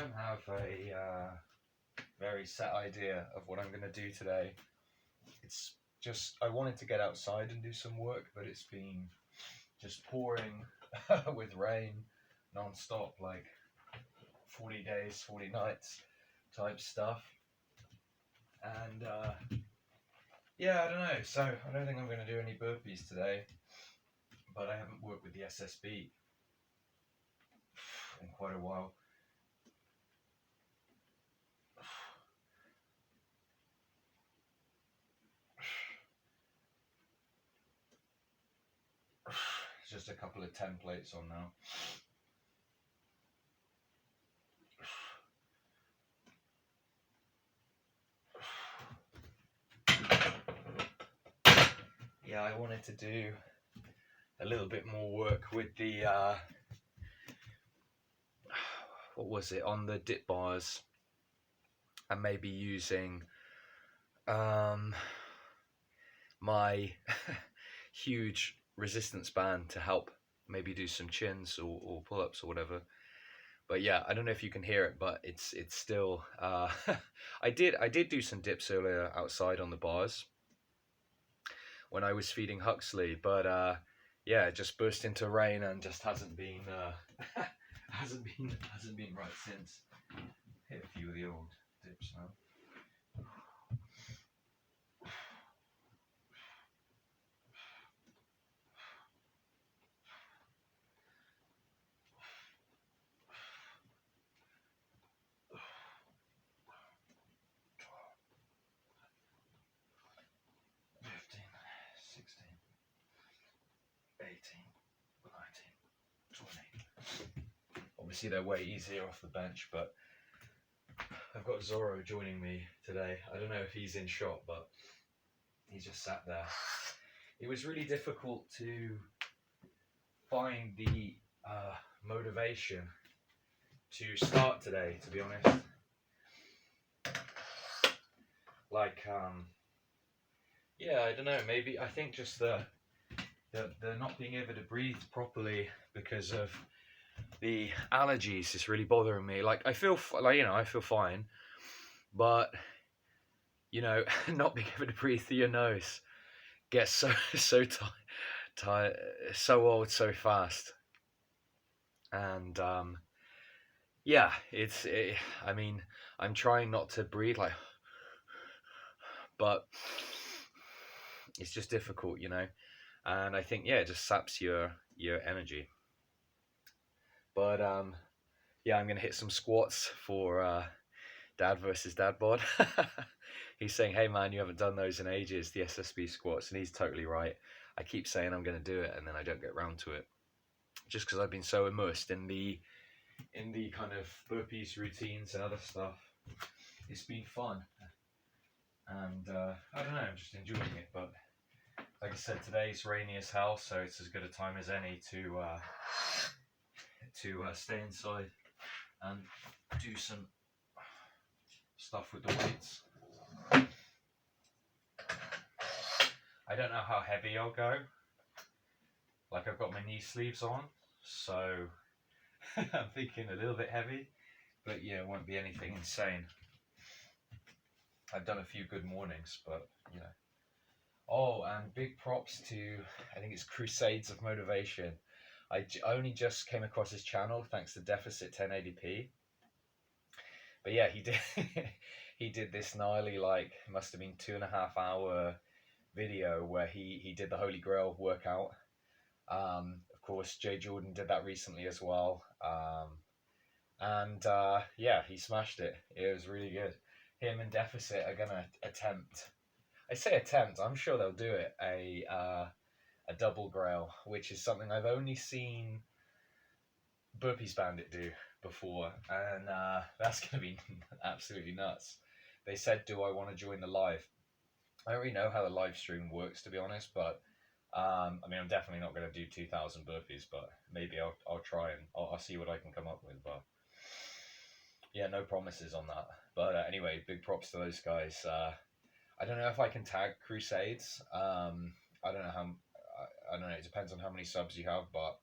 don't have a very set idea of what I'm going to do today. It's just, I wanted to get outside and do some work, but it's been just pouring with rain non-stop, like 40 days, 40 nights type stuff. And yeah, I don't know. So I don't think I'm going to do any burpees today, but I haven't worked with the SSB in quite a while. It's just a couple of templates on now. Yeah, I wanted to do a little bit more work with the what was it, on the dip bars, and maybe using my huge resistance band to help maybe do some chins or pull-ups or whatever. But yeah, I don't know if you can hear it, but it's still I did do some dips earlier outside on the bars when I was feeding Huxley, but yeah, it just burst into rain and just hasn't been hasn't been right since. Hit a few of the old dips now. Obviously they're way easier off the bench, but I've got Zorro joining me today. I don't know if he's in shot, but he just sat there. It was really difficult to find the motivation to start today, to be honest. Like, yeah, I don't know, maybe, I think just the not being able to breathe properly because of the allergies is really bothering me. Like, I feel I feel fine, but not being able to breathe through your nose gets so tired, so old, so fast. And yeah, I mean, I'm trying not to breathe like, but it's just difficult, and I think, yeah, it just saps your energy. But yeah, I'm gonna hit some squats for dad versus dad bod. He's saying, hey man, you haven't done those in ages, the SSB squats, and he's totally right. I keep saying I'm gonna do it and then I don't get around to it, just because I've been so immersed in the kind of burpees routines and other stuff. It's been fun, and I don't know, I'm just enjoying it. But like I said, today's rainy as hell, so it's as good a time as any to stay inside and do some stuff with the weights. I don't know how heavy I'll go. Like, I've got my knee sleeves on, so I'm thinking a little bit heavy, but yeah, it won't be anything insane. I've done a few good mornings, but Oh, and big props to, I think it's Crusades of Motivation. I only just came across his channel thanks to Deficit 1080p. But yeah, he did this gnarly, like, must have been 2.5 hour video where he did the Holy Grail workout. Of course, Jay Jordan did that recently as well. And yeah, he smashed it. It was really good. Him and Deficit are gonna attempt. I say attempt. I'm sure they'll do it. A double grail, which is something I've only seen Burpees Bandit do before, and that's gonna be absolutely nuts. They said, "Do I want to join the live?" I don't really know how the live stream works, to be honest, but I mean, I'm definitely not going to do 2,000 burpees, but maybe I'll try and I'll see what I can come up with. But yeah, no promises on that. But anyway, big props to those guys. I don't know if I can tag Crusades. I don't know how. I don't know. It depends on how many subs you have, but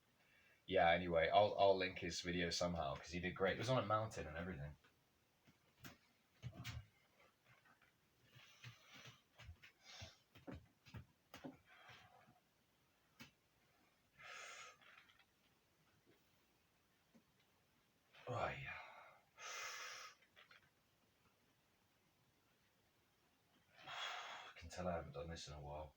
yeah, anyway, I'll link his video somehow because he did great. It was on a mountain and everything. Oh yeah. I can tell I haven't done this in a while.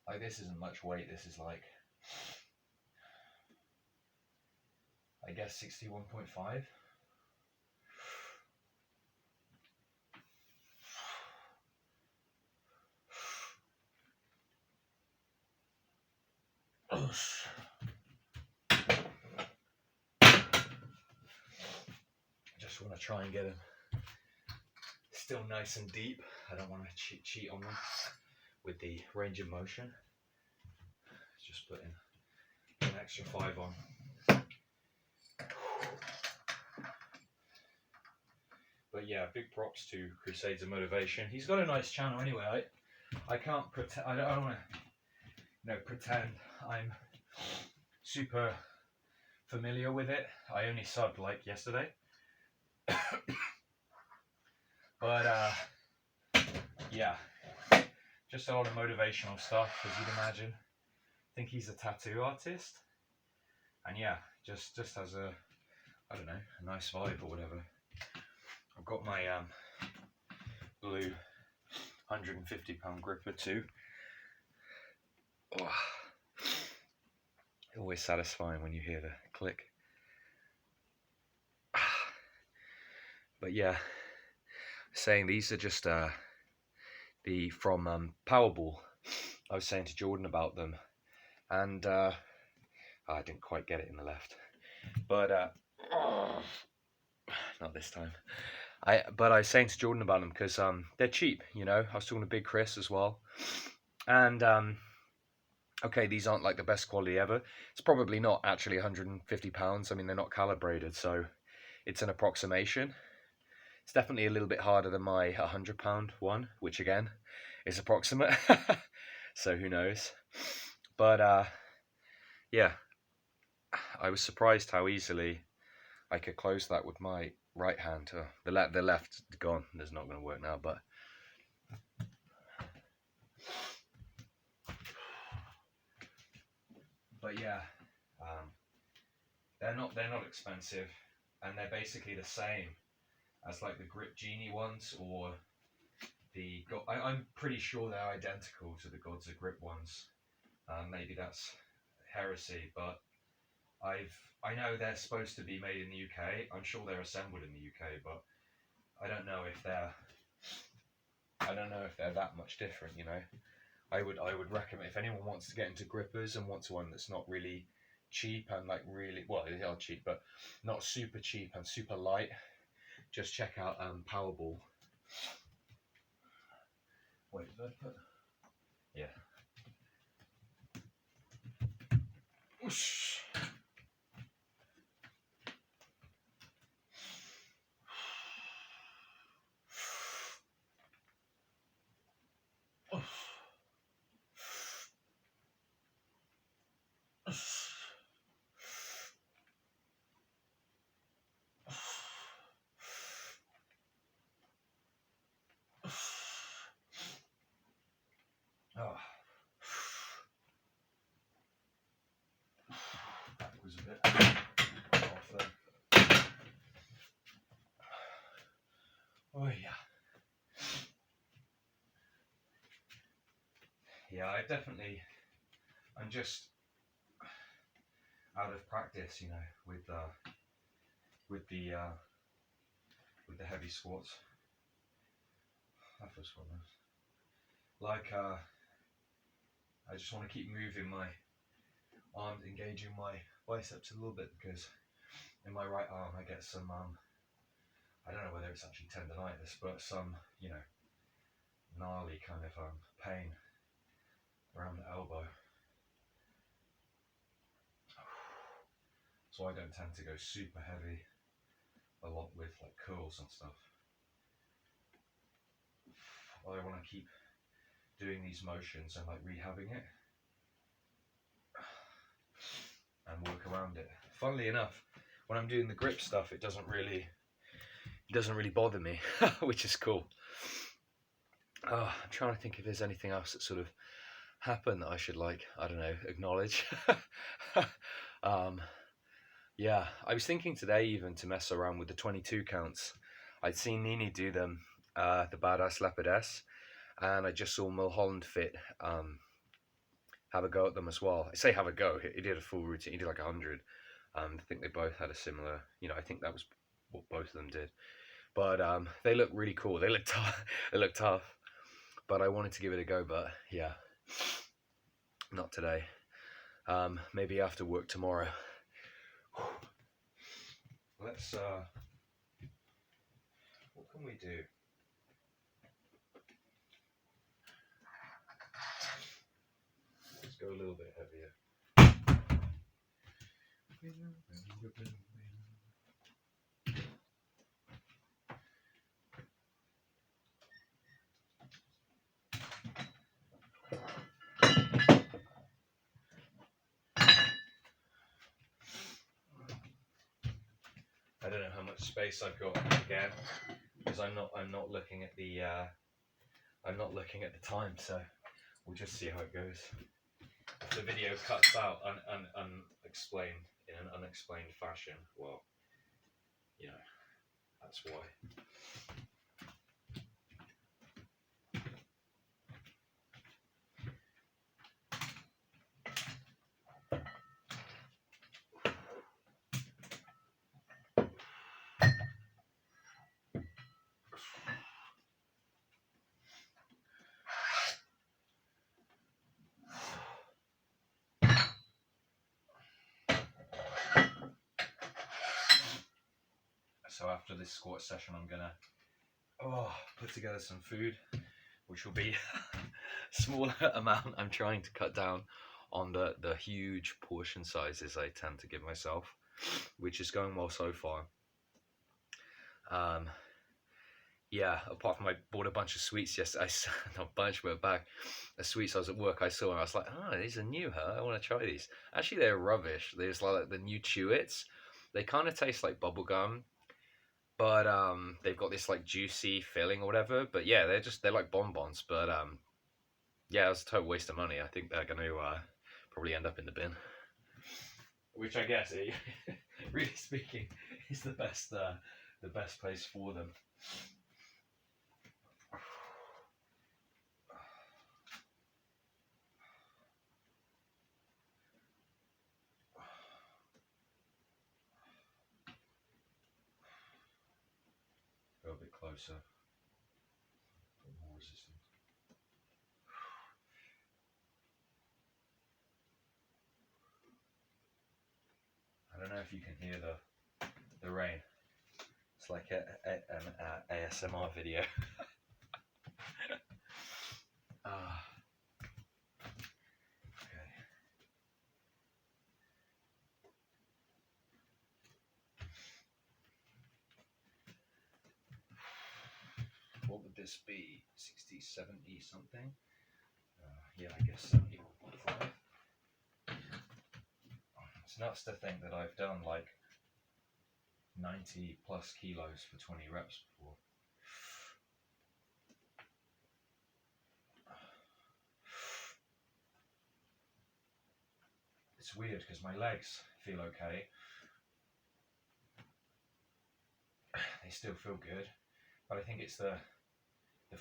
Like, this isn't much weight. This is like, I guess 61.5. Just want to try and get them still nice and deep. I don't want to cheat on them with the range of motion. Just putting an extra 5 on. But yeah, big props to Crusades of Motivation. He's got a nice channel anyway. I can't pretend. I don't want to, pretend I'm super familiar with it. I only subbed like yesterday. But yeah, just a lot of motivational stuff, as you'd imagine. I think he's a tattoo artist, and yeah, just has a, I don't know, a nice vibe or whatever. I've got my blue 150-pound gripper too. Oh, always satisfying when you hear the click. But yeah, saying these are just the from Powerball. I was saying to Jordan about them, and I didn't quite get it in the left, but not this time. But I was saying to Jordan about them because they're cheap, I was talking to Big Chris as well, and okay, these aren't like the best quality ever. It's probably not actually 150 pounds. I mean, they're not calibrated, so it's an approximation. It's definitely a little bit harder than my 100-pound one, which again is approximate. So who knows? But yeah, I was surprised how easily I could close that with my right hand. The left gone. It's not going to work now, but yeah, they're not expensive, and they're basically the same as like the Grip Genie ones, or the I'm pretty sure they're identical to the Gods of Grip ones. Maybe that's heresy, but I know they're supposed to be made in the UK. I'm sure they're assembled in the UK, but I don't know if they're that much different. I would recommend, if anyone wants to get into grippers and wants one that's not really cheap and like really, well, they are cheap, but not super cheap and super light, just check out Powerball. Wait, did I put? Yeah. Whoosh. Oh. That was a bit off there. Oh yeah. Yeah, I'm just out of practice, with the heavy squats. That feels fun. Like I just want to keep moving my arms, engaging my biceps a little bit, because in my right arm I get some I don't know whether it's actually tendonitis, but some gnarly kind of pain around the elbow. So I don't tend to go super heavy a lot with like curls and stuff. I want to keep doing these motions and like rehabbing it and work around it. Funnily enough, when I'm doing the grip stuff, it doesn't really bother me, which is cool. I'm trying to think if there's anything else that sort of happened that I should, like, I don't know, acknowledge. Yeah, I was thinking today even to mess around with the 22 counts. I'd seen Nini do them, the Badass Leopard S, and I just saw Mulholland Fit have a go at them as well. I say have a go. He did a full routine. He did like 100. I think they both had a similar. I think that was what both of them did. But they look really cool. They look tough. They look tough. But I wanted to give it a go. But yeah, not today. Maybe after work tomorrow. Let's. What can we do? Let's go a little bit heavier. I don't know how much space I've got again, because I'm not looking at the time, so we'll just see how it goes. If the video cuts out unexplained in an unexplained fashion, well, that's why. So after this squat session, I'm gonna put together some food, which will be a smaller amount. I'm trying to cut down on the huge portion sizes I tend to give myself, which is going well so far. Yeah, apart from I bought a bunch of sweets yesterday. Not a bunch, but a bag of sweets. I was at work, I saw, and I was like, these are new, huh? I want to try these. Actually, they're rubbish. There's like the new Chew-Its. They kind of taste like bubblegum, but they've got this like juicy filling or whatever. But yeah, they're like bonbons. But yeah, it was a total waste of money. I think they're going to probably end up in the bin. Which I guess, really speaking, is the best place for them. Go a bit closer. More resistance. I don't know if you can hear the rain. It's like an ASMR video. Okay. What would this be? 60, 70 something? Yeah, I guess 71.5. It's nuts to think that I've done like 90 plus kilos for 20 reps before. It's weird because my legs feel okay. They still feel good, but I think it's the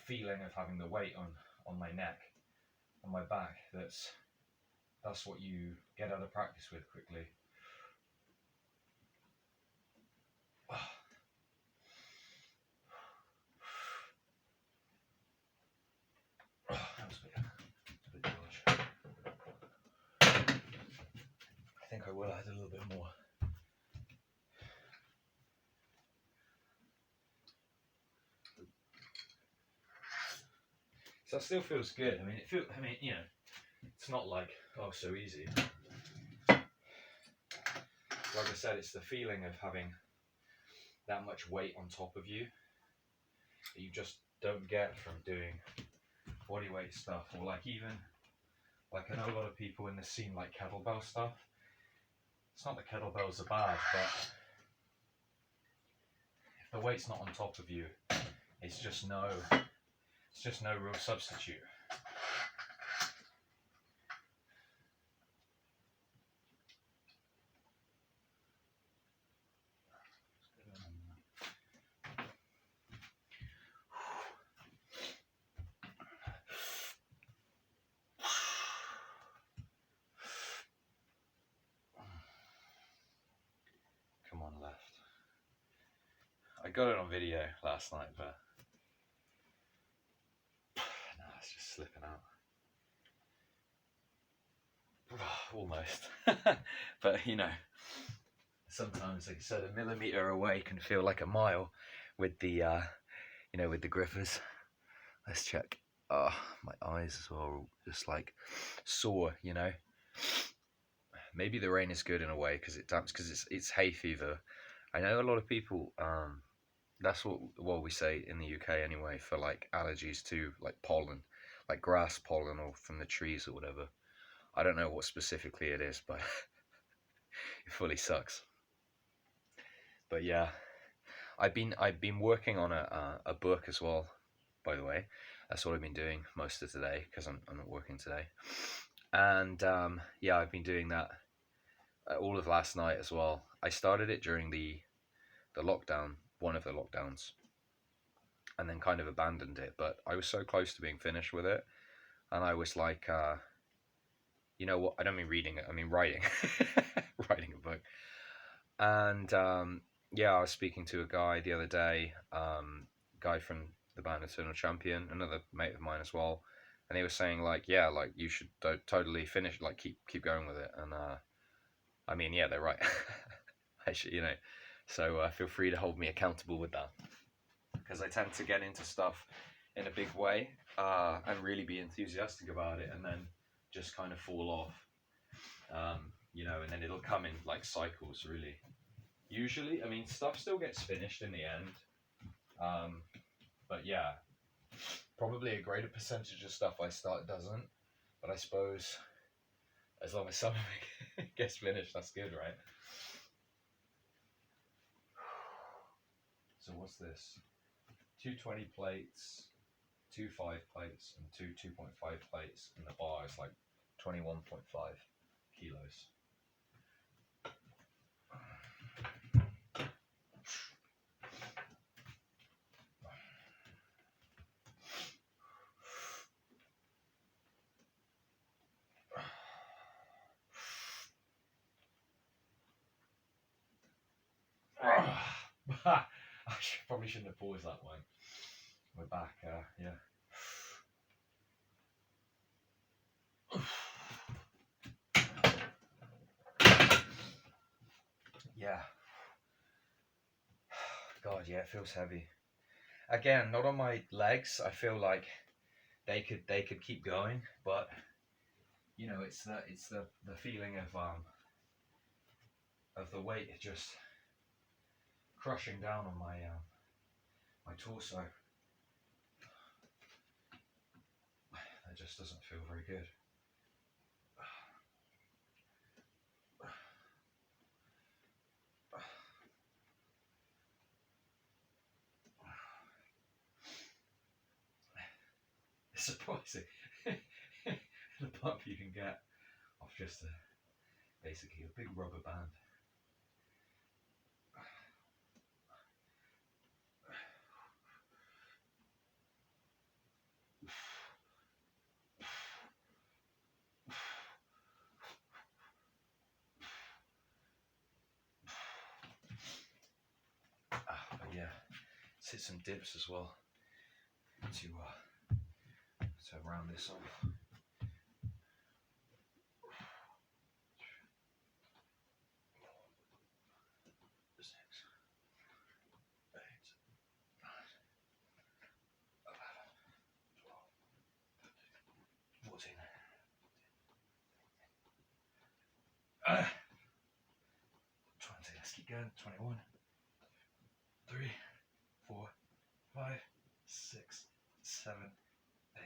feeling of having the weight on my neck and my back that's what you get out of practice with quickly. That was a bit large. I think I will add a little bit more. So that still feels good. It's not like, so easy. like I said, it's the feeling of having that much weight on top of you that you just don't get from doing body weight stuff, or like even like I know a lot of people in the scene like kettlebell stuff. It's not that kettlebells are bad, but if the weight's not on top of you, it's just no real substitute. Come on, left. I got it on video last night, but no, it's just slipping out. Almost. But you know, sometimes, like I said, a millimeter away can feel like a mile with the with the grippers. Let's check. Oh, my eyes as well are just like sore, you know. Maybe the rain is good in a way because it's hay fever. I know a lot of people that's what we say in the UK anyway, for like allergies to like pollen, like grass pollen or from the trees or whatever. I don't know what specifically it is, but it fully sucks. But yeah, I've been working on a book as well, by the way. That's what I've been doing most of today because I'm not working today. And yeah, I've been doing that all of last night as well. I started it during the lockdown, one of the lockdowns, and then kind of abandoned it. But I was so close to being finished with it, and I was like, you know what? I don't mean reading it. I mean writing, writing a book. And yeah, I was speaking to a guy the other day, guy from the band Eternal Champion, another mate of mine as well, and he was saying like, yeah, like you should totally finish, like keep going with it. And I mean, yeah, they're right. I should, you know. So feel free to hold me accountable with that, because I tend to get into stuff in a big way and really be enthusiastic about it, and then just kind of fall off, you know, and then it'll come in like cycles, really. Usually, I mean, stuff still gets finished in the end, but yeah, probably a greater percentage of stuff I start doesn't, but I suppose as long as something gets finished, that's good, right? So what's this? 220 plates, 2 5 plates, and 2.5 plates, and the bar is like 21.5 kilos. I probably shouldn't have paused that one. We're back, yeah. Yeah. God, yeah, it feels heavy. Again, not on my legs. I feel like they could keep going, but you know, it's the feeling of the weight just crushing down on my my torso. That just doesn't feel very good. It's surprising the pump you can get off just basically a big rubber band. But yeah, let's hit some dips as well to round this off. again. 21, 3, 4, 5, 6, 7, 8,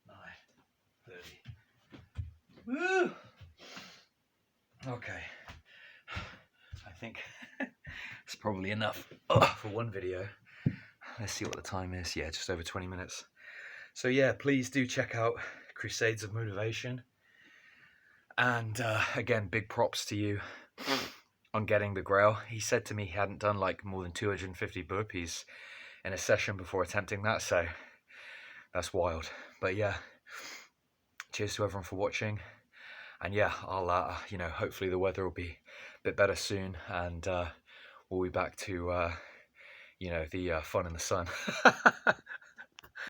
9, 30. Woo! Okay. I think it's probably enough for one video. Let's see what the time is. Yeah, just over 20 minutes. So yeah, please do check out Crusades of Motivation. And again, big props to you on getting the Grail. He said to me he hadn't done like more than 250 burpees in a session before attempting that, so that's wild. But yeah, cheers to everyone for watching. And yeah, I'll you know, hopefully the weather will be a bit better soon, and we'll be back to you know, the fun in the sun.